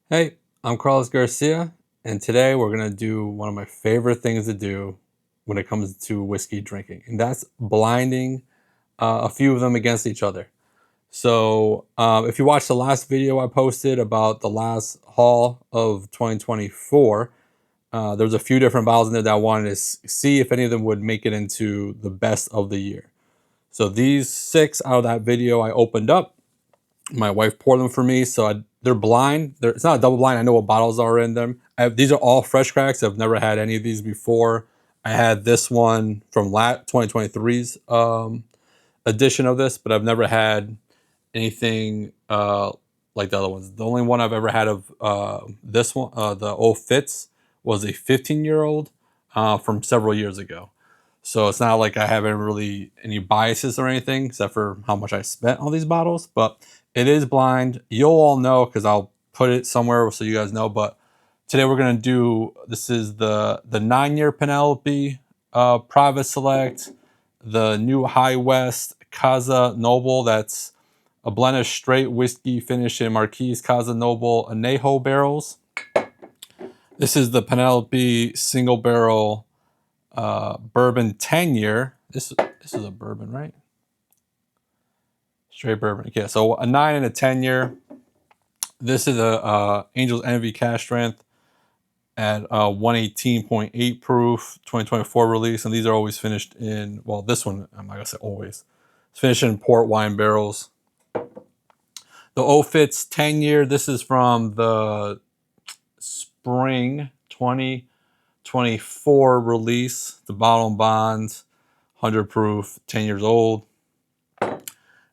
Hey, I'm Carlos Garcia, and today we're going to do one of my favorite things to do when it comes to whiskey drinking, and that's blinding a few of them against each other. So, if you watched the last video I posted about the last haul of 2024, there's a few different bottles in there that I wanted to see if any of them would make it into the best of the year. So, these six out of that video I opened up. My wife poured them for me, so they're blind. It's not a double blind. I know what bottles are in them. These are all fresh cracks. I've never had any of these before. I had this one from 2023's edition of this, but I've never had anything like the other ones. The only one I've ever had of this one, the Old Fitz, was a 15-year-old from several years ago. So it's not like I have really any biases or anything, except for how much I spent on these bottles. But it is blind. You'll all know because I'll put it somewhere so you guys know. But today we're gonna do. This is the 9-year Penelope Private Select, the new High West Casa Noble. That's a blend of straight whiskey finished in Marquis Casa Noble Añejo barrels. This is the Penelope single barrel bourbon 10-year. This is a bourbon, right? Straight bourbon. Okay, so a 9 and a 10-year. This is a Angel's Envy cask strength at 118.8 proof, 2024 release, and these are always finished in, well, this one, I'm not gonna say always. It's finished in port wine barrels. The O'Fitz 10-year, this is from the spring 2024 release, the bottle and bond, 100 proof, 10 years old.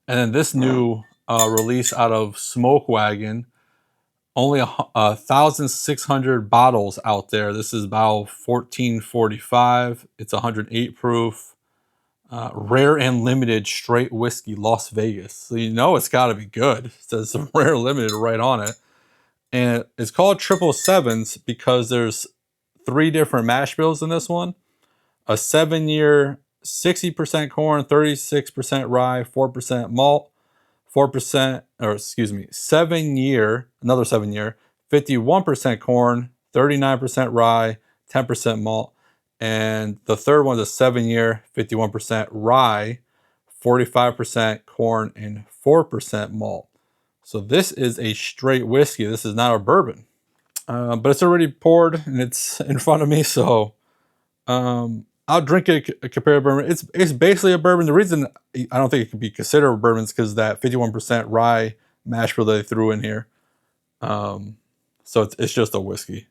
And then this new release out of Smoke Wagon, only 1,600 bottles out there. This is about 1445. It's 108 proof, rare and limited straight whiskey, Las Vegas. So you know it's got to be good. It says some rare limited right on it, and it's called 777s because there's 3 different mash bills in this one. A 7-year, 60% corn, 36% rye, 4% malt. 4%, or excuse me, 7-year, another 7-year, 51% corn, 39% rye, 10% malt. And the third one's a 7-year, 51% rye, 45% corn, and 4% malt. So this is a straight whiskey. This is not a bourbon. But it's already poured and it's in front of me, so I'll drink it compared to bourbon. It's basically a bourbon. The reason I don't think it could be considered a bourbon is because that 51% rye mash bill they threw in here. So it's just a whiskey.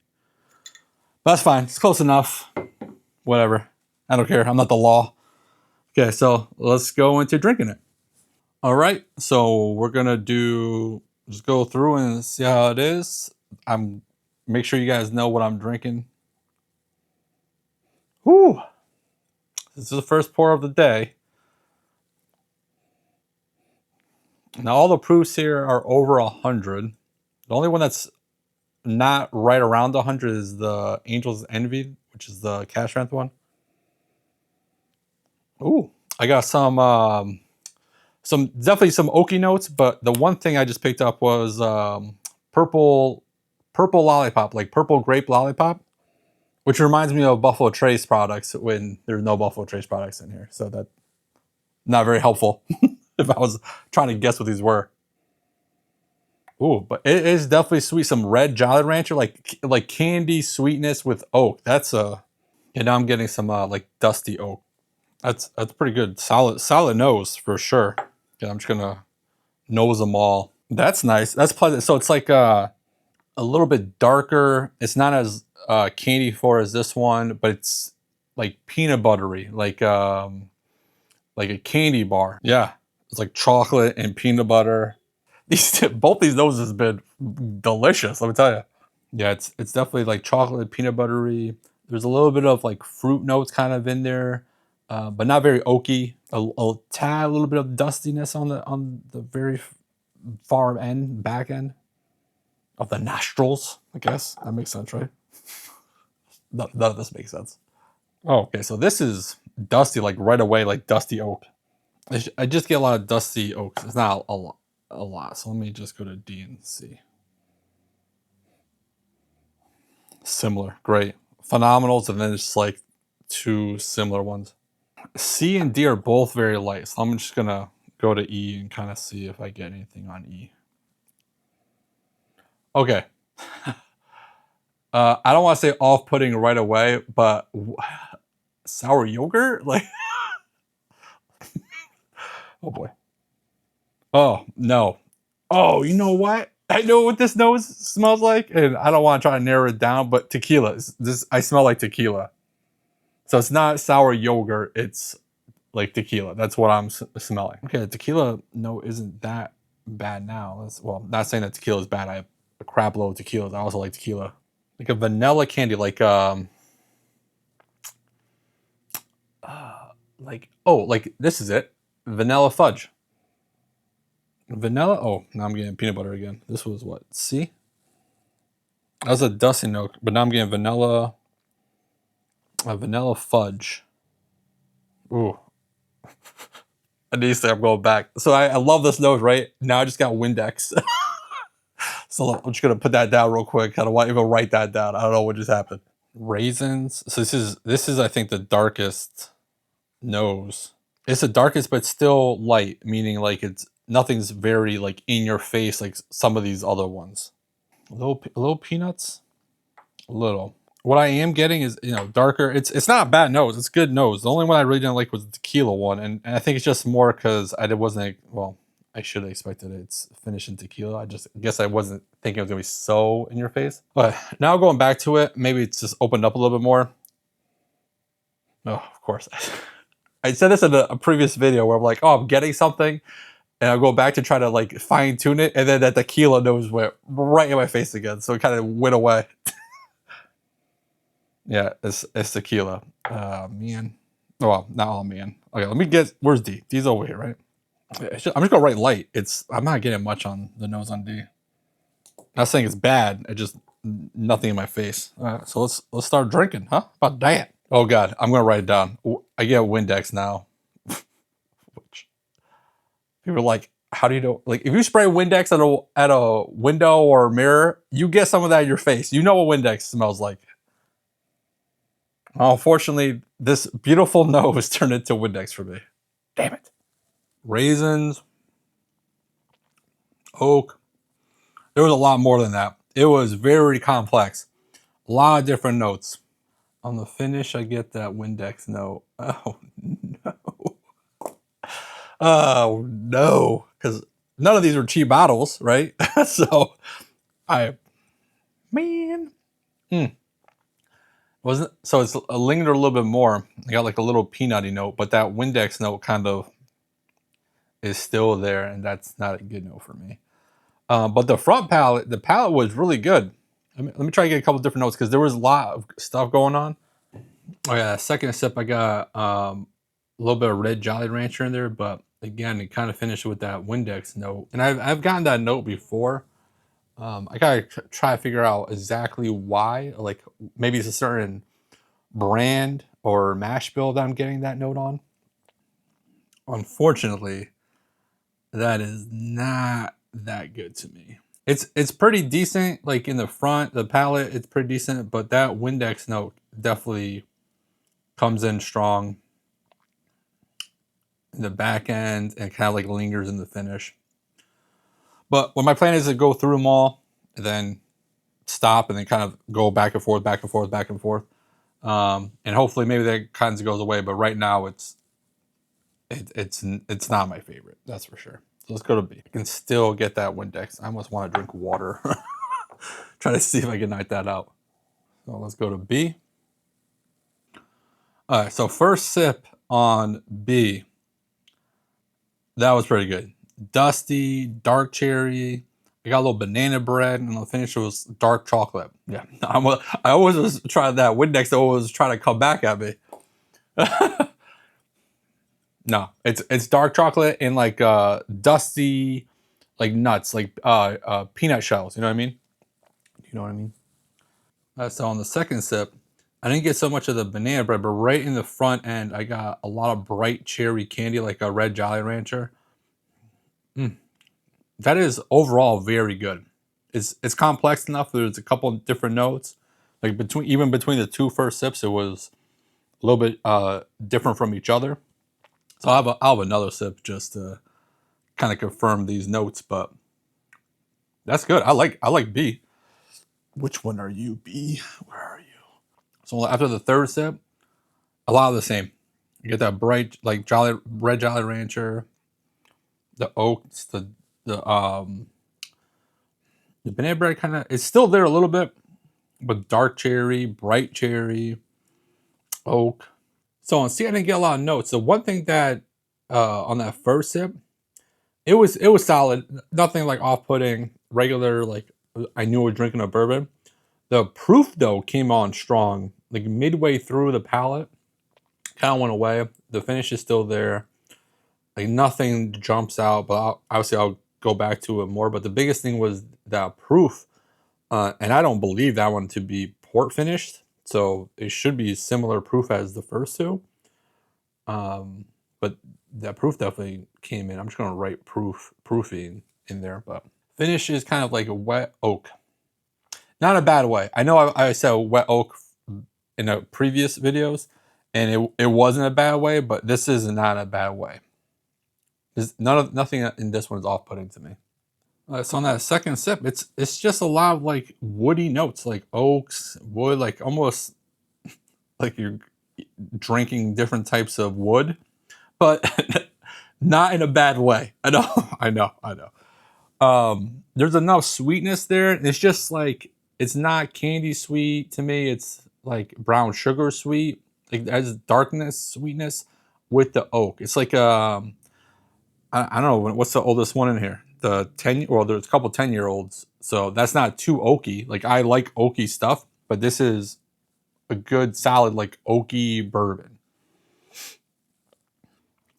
But that's fine. It's close enough. Whatever. I don't care. I'm not the law. Okay, so let's go into drinking it. All right. So we're gonna just go through and see how it is. Make sure you guys know what I'm drinking. Whew. This is the first pour of the day. Now all the proofs here are over 100. The only one that's not right around 100 is the Angel's Envy, which is the cask strength one. Ooh, I got some definitely some oaky notes, but the one thing I just picked up was purple lollipop, like purple grape lollipop, which reminds me of Buffalo Trace products when there's no Buffalo Trace products in here. So that not very helpful if I was trying to guess what these were. Ooh, but it is definitely sweet. Some red Jolly Rancher, like candy sweetness with oak. That's and now I'm getting some like dusty oak. That's pretty good. Solid nose for sure. Yeah, I'm just gonna nose them all. That's nice. That's pleasant. So it's like a little bit darker. It's not as candy for as this one, but it's like peanut buttery, like a candy bar. Yeah, it's like chocolate and peanut butter. Both these noses have been delicious. Let me tell you. Yeah, it's definitely like chocolate, peanut buttery. There's a little bit of like fruit notes kind of in there, but not very oaky. A tad, a little bit of dustiness on the very far end, back end of the nostrils. I guess that makes sense, right? None of this makes sense. Oh, okay. So this is dusty, like right away, like dusty oak. I just get a lot of dusty oaks. It's not a lot. So let me just go to D and C. Similar, great. Phenomenals, and then it's like two similar ones. C and D are both very light, so I'm just gonna go to E and kind of see if I get anything on E. Okay. I don't want to say off-putting right away, but sour yogurt? Like, oh boy. Oh, no. Oh, you know what? I know what this nose smells like, and I don't want to try to narrow it down, but tequila. I smell like tequila. So it's not sour yogurt, it's like tequila. That's what I'm smelling. Okay, the tequila note isn't that bad now. Well, not saying that tequila is bad. I have a crap load of tequilas. I also like tequila. Like a vanilla candy, like like this is it. Vanilla fudge. Vanilla. Oh, now I'm getting peanut butter again. This was what? C? That was a dusty note, but now I'm getting vanilla. Vanilla fudge. Ooh. I need to say I'm going back. So I love this nose, right? Now I just got Windex. So I'm just gonna put that down real quick. I don't want to even write that down. I don't know what just happened. Raisins. So this is I think the darkest nose. It's the darkest, but still light, meaning like it's nothing's very like in your face like some of these other ones. Little peanuts, a little. What I am getting is darker. It's not a bad nose. It's good nose. The only one I really didn't like was the tequila one, and I think it's just more because I wasn't well. I should have expected it's finished in tequila. I guess I wasn't thinking it was gonna be so in your face. But now going back to it, maybe it's just opened up a little bit more. Oh, of course. I said this in a previous video where I'm like, oh, I'm getting something, and I'll go back to try to like fine tune it, and then that tequila nose went right in my face again, so it kind of went away. Yeah, it's tequila. Man. Oh, well, not all man. Okay, let me get. Where's D? D's over here, right? I'm just gonna write light. I'm not getting much on the nose on D. Not saying it's bad. It just nothing in my face. All right, so let's start drinking, huh? How about that? Oh God, I'm gonna write it down. I get Windex now. Which people are like, how do you know? Like, if you spray Windex at a window or a mirror, you get some of that in your face. You know what Windex smells like. Unfortunately, this beautiful nose turned into Windex for me. Damn it. Raisins, oak. There was a lot more than that. It was very complex. A lot of different notes. On the finish, I get that Windex note. Oh, no. Oh, no. Because none of these were cheap bottles, right? So, man. Wasn't so it's lingered a little bit more. I got like a little peanutty note, but that Windex note kind of is still there, and that's not a good note for me. But the palate was really good. Let me try to get a couple different notes because there was a lot of stuff going on. Oh yeah, second sip I got a little bit of red Jolly Rancher in there, but again it kind of finished with that Windex note, and I've gotten that note before. I gotta try to figure out exactly why. Like maybe it's a certain brand or mash bill that I'm getting that note on. Unfortunately, that is not that good to me. It's pretty decent, like in the front, the palate, it's pretty decent, but that Windex note definitely comes in strong in the back end and kind of like lingers in the finish. But what my plan is to go through them all and then stop and then kind of go back and forth, back and forth, back and forth. And hopefully maybe that kind of goes away, but right now it's not my favorite, that's for sure. So let's go to B. I can still get that Windex. I almost want to drink water. Try to see if I can knock that out. So let's go to B. All right, so first sip on B. That was pretty good. Dusty, dark cherry. I got a little banana bread, and the finish was dark chocolate. Yeah, I always was trying that Windex. Always trying to come back at me. No, it's dark chocolate and like dusty, like nuts, like peanut shells. You know what I mean? You know what I mean? So on the second sip, I didn't get so much of the banana bread, but right in the front end, I got a lot of bright cherry candy, like a red Jolly Rancher. That is overall very good. It's complex enough. There's a couple different notes, Like between the two first sips, it was a little bit different from each other. So I'll have another sip just to kind of confirm these notes, but that's good. I like B. Which one are you, B? Where are you? So after the third sip, a lot of the same. You get that bright, like Jolly Rancher, the oats, the banana bread kind of it's still there a little bit, but dark cherry, bright cherry, oak. So on C, I didn't get a lot of notes. The one thing that on that first sip, it was solid. Nothing like off putting. Regular, like I knew I was drinking a bourbon. The proof though came on strong. Like midway through the palate, kind of went away. The finish is still there. Like nothing jumps out, but obviously I'll go back to it more. But the biggest thing was that proof, and I don't believe that one to be port finished. So it should be similar proof as the first two. But that proof definitely came in. I'm just gonna write proofing in there, but finish is kind of like a wet oak. Not a bad way. I know I said wet oak in the previous videos, and it wasn't a bad way, but this is not a bad way. Nothing in this one is off-putting to me. So on that second sip, it's just a lot of like woody notes, like oaks, wood, like almost like you're drinking different types of wood, but not in a bad way. I know. There's enough sweetness there. It's just like it's not candy sweet to me. It's like brown sugar sweet. Like it has darkness, sweetness with the oak. It's like I don't know what's the oldest one in here. The 10. Well, there's a couple 10-year-olds, so that's not too oaky. Like I like oaky stuff, but this is a good solid like oaky bourbon.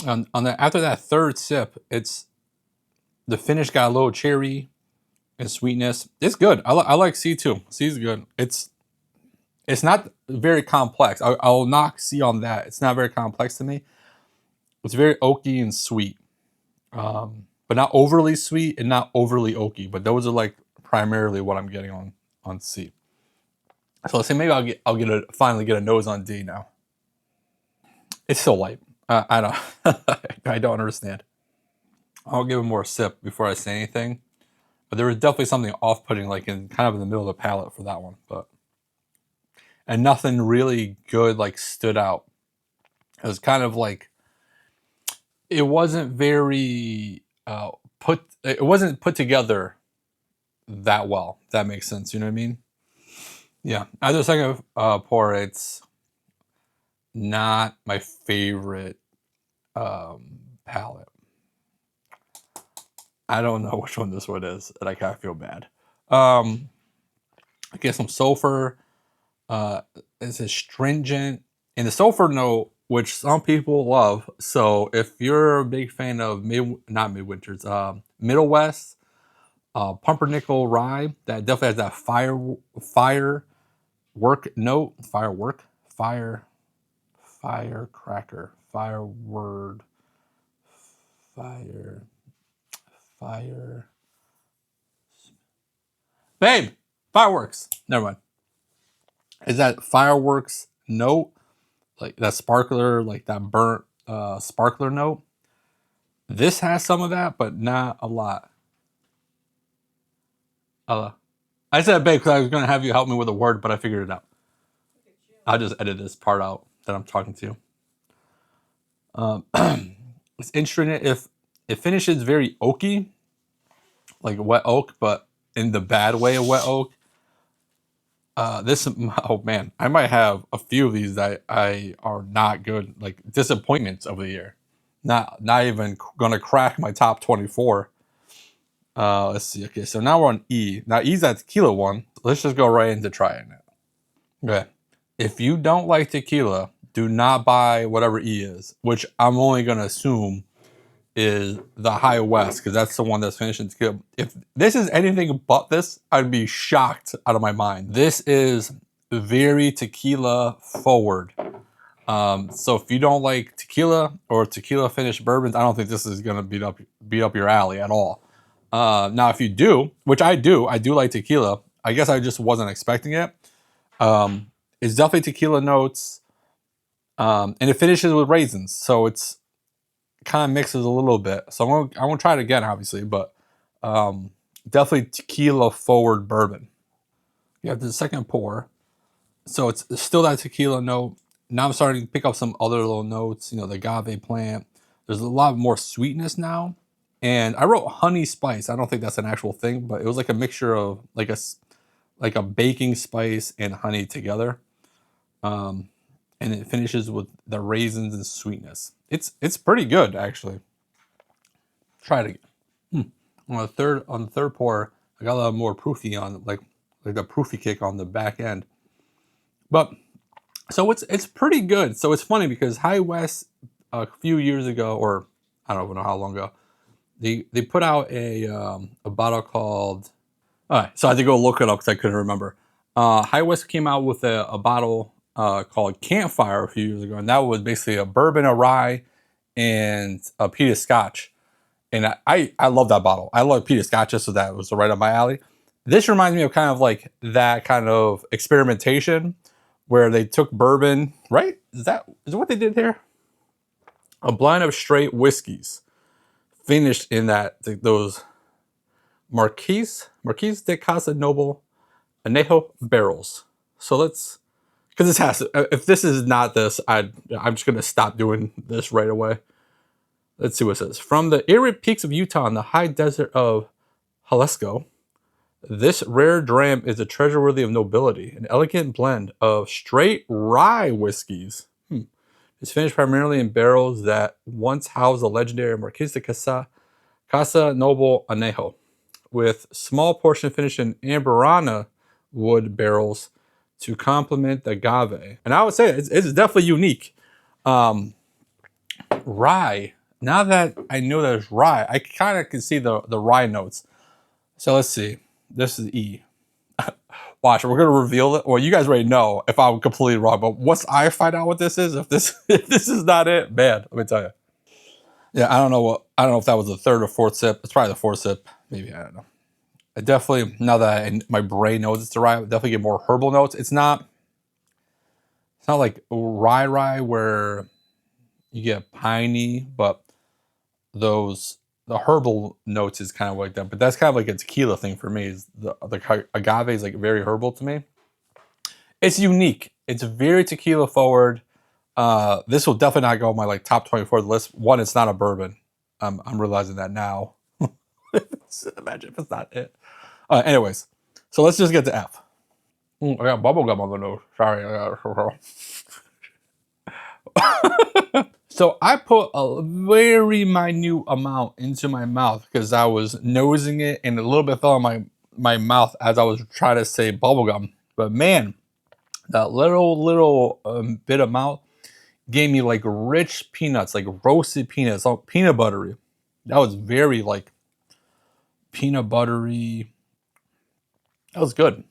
After that third sip, it's the finish got a little cherry and sweetness. It's good. I like C too. C is good. It's not very complex. I'll knock C on that. It's not very complex to me. It's very oaky and sweet, but not overly sweet and not overly oaky. But those are like primarily what I'm getting on C. So let's say maybe I'll finally get a nose on D now. It's so light. I don't I don't understand. I'll give it more sip before I say anything. But there was definitely something off-putting, like in kind of in the middle of the palate for that one. And nothing really good like stood out. It was kind of like it wasn't very it wasn't put together that well. If that makes sense. You know what I mean? Yeah. After the second pour, it's not my favorite palette. I don't know which one this one is, and I kind of feel bad. I get some sulfur. It's astringent, and the sulfur note, which some people love. So if you're a big fan of not Midwinter's, Middle West, pumpernickel rye, that definitely has that firework note, firecracker, fire. Babe, fireworks. Never mind. Is that fireworks note, like that sparkler, like that burnt sparkler note? This has some of that, but not a lot. I said babe because I was going to have you help me with a word, but I figured it out. I'll just edit this part out that I'm talking to you. It's interesting if it finishes very oaky, like wet oak, but in the bad way of wet oak. Oh man, I might have a few of these that I are not good, like disappointments of the year. Not even gonna crack my top 24. Let's see. Okay, so now we're on E. Now E's that tequila one. Let's just go right into trying it. Okay. If you don't like tequila, do not buy whatever E is, which I'm only gonna assume is the High West, because that's the one that's finishing tequila. If this is anything but this, I'd be shocked out of my mind. This is very tequila forward. So if you don't like tequila or tequila finished bourbons, I don't think this is gonna beat up your alley at all. Now if you do, which I do like tequila. I guess I just wasn't expecting it. It's definitely tequila notes, and it finishes with raisins, so it's kind of mixes a little bit. So I'm gonna try it again, obviously, but definitely tequila forward bourbon. You have the second pour, so it's still that tequila note. Now I'm starting to pick up some other little notes. You know, the agave plant. There's a lot more sweetness now, and I wrote honey spice. I don't think that's an actual thing, but it was like a mixture of like a baking spice and honey together. And it finishes with the raisins and sweetness. It's pretty good actually. Try it again. On the third pour, I got a lot more proofy on like the proofy kick on the back end. But so it's pretty good. So it's funny because High West a few years ago, or I don't even know how long ago, they put out a bottle called. All right, so I had to go look it up because I couldn't remember. High West came out with a bottle called Campfire a few years ago, and that was basically a bourbon, a rye, and a peated scotch. And I love that bottle. I love peated scotches, so that was right up my alley. This reminds me of kind of like that kind of experimentation where they took bourbon, right? Is that what they did here? A blend of straight whiskeys finished in those Marquise de Casa Noble Anejo barrels. So let's, because this has to, if this is not this, I'm just gonna stop doing this right away. Let's see what it says. From the arid peaks of Utah and the high desert of Jalisco, this rare dram is a treasure worthy of nobility, an elegant blend of straight rye whiskeys. It's finished primarily in barrels that once housed the legendary Marquis de Casa Noble Anejo, with small portion finished in Amburana wood barrels to complement the agave. And I would say it's definitely unique. Rye. Now that I know there's rye, I kind of can see the rye notes. So let's see. This is E. Watch, we're gonna reveal it. Well, you guys already know if I'm completely wrong, but once I find out what this is, if this is not it, man, let me tell you. Yeah, I don't know if that was the third or fourth sip. It's probably the fourth sip. Maybe, I don't know. I definitely, now that my brain knows it's the rye, I definitely get more herbal notes. It's not like rye where you get piney, but the herbal notes is kind of like that. But that's kind of like a tequila thing for me. Is the agave is like very herbal to me. It's unique. It's very tequila forward. This will definitely not go on my like top 24 list. One, it's not a bourbon. I'm realizing that now. Imagine if it's not it. Anyways, so let's just get to F. I got bubblegum on the nose. Sorry. So I put a very minute amount into my mouth because I was nosing it and a little bit fell on my mouth as I was trying to say bubblegum. But man, that little bit of mouth gave me like rich peanuts, like roasted peanuts, all peanut buttery. That was very like peanut buttery. That was good.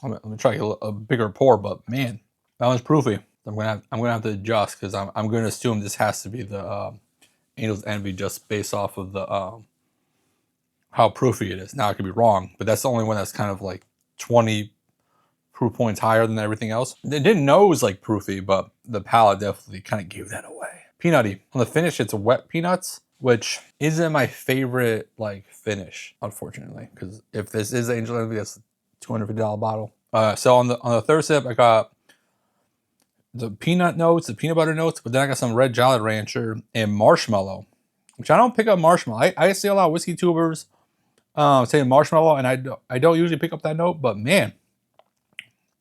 I'm gonna try a bigger pour, but man, that was proofy. I'm gonna have to adjust because I'm gonna assume this has to be the Angel's Envy just based off of the how proofy it is. Now I could be wrong, but that's the only one that's kind of like 20 proof points higher than everything else. It didn't nose like proofy, but the palate definitely kind of gave that away. Peanutty. On the finish, it's wet peanuts, which isn't my favorite like finish, unfortunately. Because if this is Angel Envy, that's a $250 bottle. So on the third sip, I got the peanut notes, the peanut butter notes, but then I got some red Jolly Rancher and marshmallow, which I don't pick up marshmallow. I see a lot of whiskey tubers saying marshmallow, and I don't usually pick up that note, but man,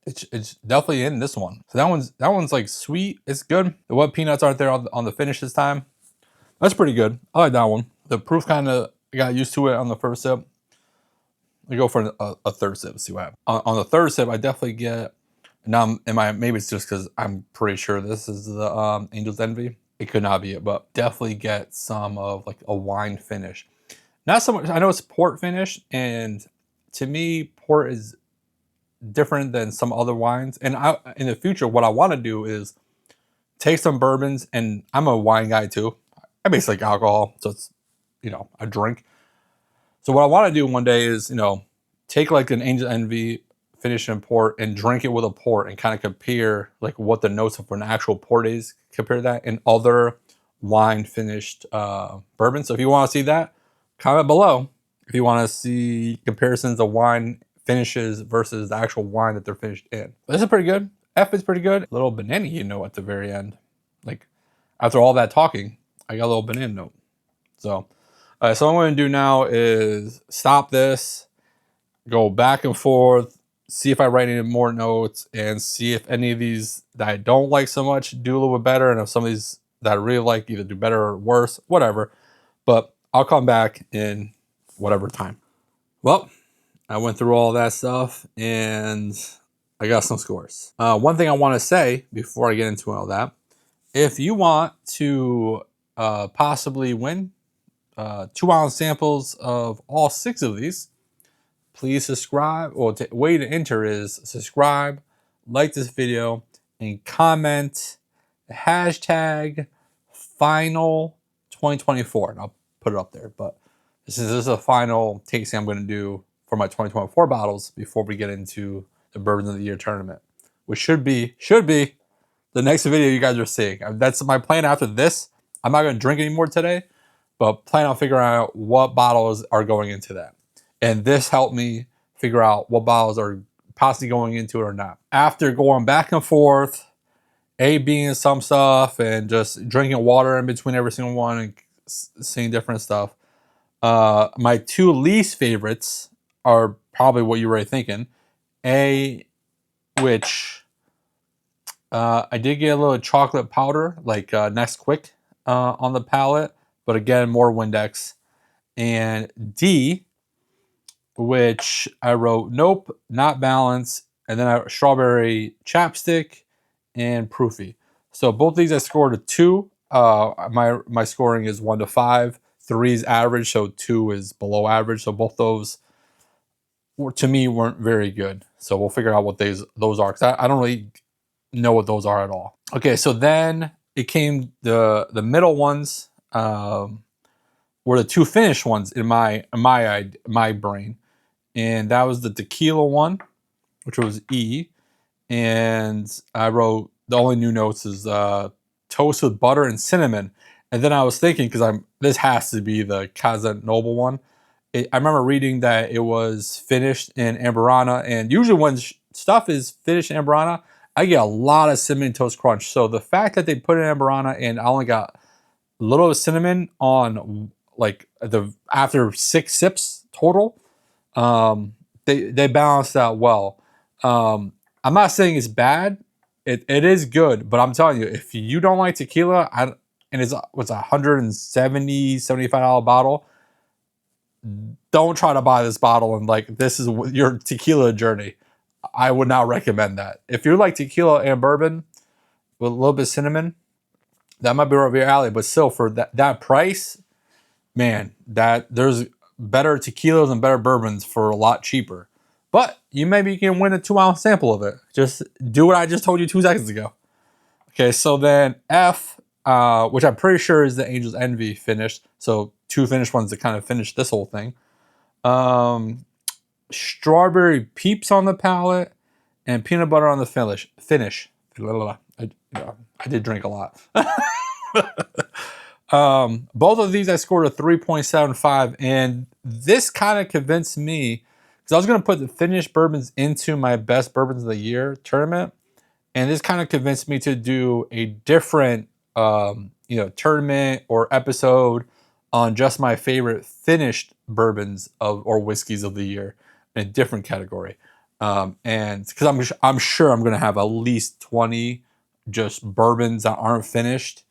it's definitely in this one. So that one's like sweet. It's good. The wet peanuts aren't there on the finish this time. That's pretty good. I like that one. The proof kind of got used to it on the first sip. I go for a third sip. See what happens. On the third sip, I definitely get. Now, maybe it's just because I'm pretty sure this is the Angel's Envy. It could not be it, but definitely get some of like a wine finish. Not so much. I know it's port finish, and to me, port is different than some other wines. And in the future, what I want to do is take some bourbons, and I'm a wine guy too. I basically like alcohol, so it's a drink. So what I want to do one day is take like an Angel Envy finish in port and drink it with a port and kind of compare like what the notes of an actual port is, compare that in other wine finished bourbon. So if you want to see that, comment below if you want to see comparisons of wine finishes versus the actual wine that they're finished in. This is pretty good. F is pretty good. A little banana, at the very end. Like after all that talking, I got a little banana note. So, so what I'm going to do now is stop this, go back and forth, see if I write any more notes, and see if any of these that I don't like so much do a little bit better, and if some of these that I really like either do better or worse, whatever. But I'll come back in whatever time. Well, I went through all that stuff, and I got some scores. One thing I want to say before I get into all that, if you want to possibly win 2-ounce samples of all 6 of these, please subscribe. Well, the way to enter is subscribe, like this video, and comment the hashtag final 2024. And I'll put it up there. But this is a final tasting I'm going to do for my 2024 bottles before we get into the Bourbons of the Year tournament, which should be the next video you guys are seeing. That's my plan after this. I'm not going to drink anymore today, but plan on figuring out what bottles are going into that. And this helped me figure out what bottles are possibly going into it or not. After going back and forth, A-Bing some stuff, and just drinking water in between every single one and seeing different stuff, my 2 least favorites are probably what you're already thinking. Which I did get a little chocolate powder, like Next Quick on the palate, but again, more Windex. And D, which I wrote nope, not balanced, and then I strawberry chapstick and proofy. So both these I scored a 2. My scoring is 1 to 5. 3 is average, so 2 is below average. So both those to me weren't very good. So we'll figure out what those are, because I don't really know what those are at all. Okay, so then it came the middle ones were the 2 finished ones in my brain. And that was the tequila one, which was E. And I wrote the only new notes is toast with butter and cinnamon. And then I was thinking, because this has to be the Casa Noble one. I remember reading that it was finished in Amburana, and usually when stuff is finished in Amburana, I get a lot of cinnamon toast crunch. So the fact that they put it in Amburana and I only got a little cinnamon on like after 6 sips total. They balanced out well. I'm not saying it's bad. It is good, but I'm telling you, if you don't like tequila, and it's $170, $75 bottle, don't try to buy this bottle and like this is your tequila journey. I would not recommend that. If you like tequila and bourbon with a little bit of cinnamon, that might be right up your alley. But still, for that price, man, there's better tequilas and better bourbons for a lot cheaper. But you maybe can win a 2-ounce sample of it. Just do what I just told you 2 seconds ago. Okay, so then F, which I'm pretty sure is the Angel's Envy finished. So 2 finished ones that kind of finished this whole thing. Strawberry Peeps on the palate and peanut butter on the finish. I did drink a lot. Both of these I scored a 3.75, and this kind of convinced me, because I was going to put the finished bourbons into my best bourbons of the year tournament, and this kind of convinced me to do a different tournament or episode on just my favorite finished bourbons or whiskeys of the year in a different category. And because I'm sure I'm going to have at least 20 just bourbons that aren't finished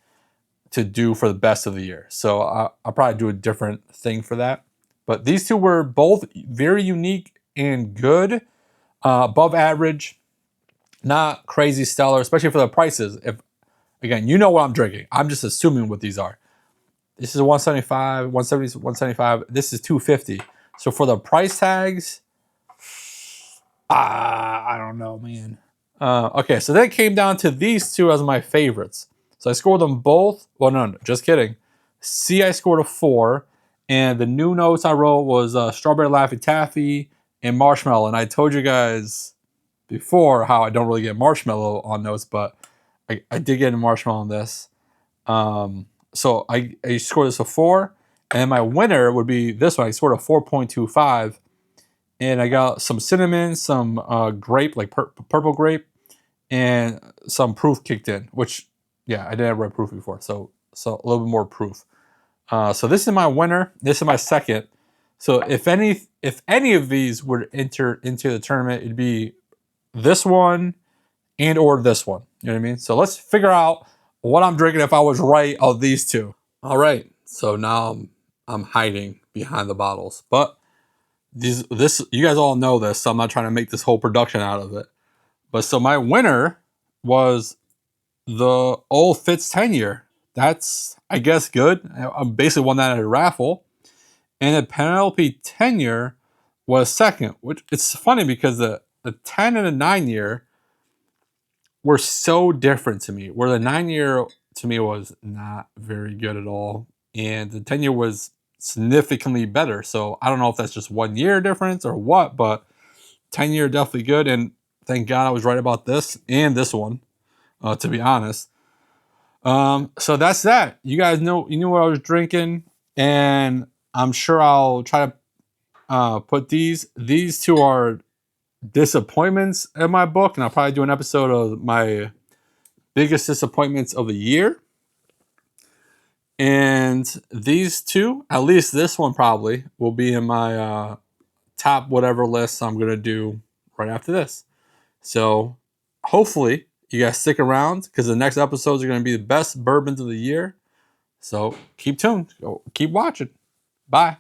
to do for the best of the year. So I'll probably do a different thing for that. But these 2 were both very unique and good, above average, not crazy stellar, especially for the prices. Again, you know what I'm drinking. I'm just assuming what these are. This is 175, 170, 175. This is 250. So for the price tags, I don't know, man. Okay, so then it came down to these 2 as my favorites. So I scored them both. Well, no, just kidding. C, I scored a 4. And the new notes I wrote was Strawberry Laffy Taffy and Marshmallow. And I told you guys before how I don't really get marshmallow on those, but I did get a marshmallow on this. So I scored this a 4, and my winner would be this one. I scored a 4.25, and I got some cinnamon, some grape, like purple grape, and some proof kicked in. Which, yeah, I didn't have red proof before, so a little bit more proof. So this is my winner. This is my second. So if any of these would enter into the tournament, it'd be this one and or this one. You know what I mean? So let's figure out what I'm drinking if I was right of these two. All right. So now I'm hiding behind the bottles, but this you guys all know this, so I'm not trying to make this whole production out of it. But so my winner was the Old Fitz 10 year. That's, I guess, good. I basically won that at a raffle. And the Penelope 10 year was second, which it's funny because the 10 and the 9 year were so different to me. Where the 9 year to me was not very good at all, and the 10 year was significantly better. So I don't know if that's just 1 year difference or what, but 10 year definitely good. And thank God I was right about this and this one, to be honest. So that's that. You guys know, you knew what I was drinking, and I'm sure I'll try to put these two are disappointments in my book, and I'll probably do an episode of my biggest disappointments of the year. And these two, at least this one probably, will be in my top whatever list I'm gonna do right after this. So hopefully you guys stick around, because the next episodes are gonna be the best bourbons of the year. So keep tuned. Keep watching. Bye.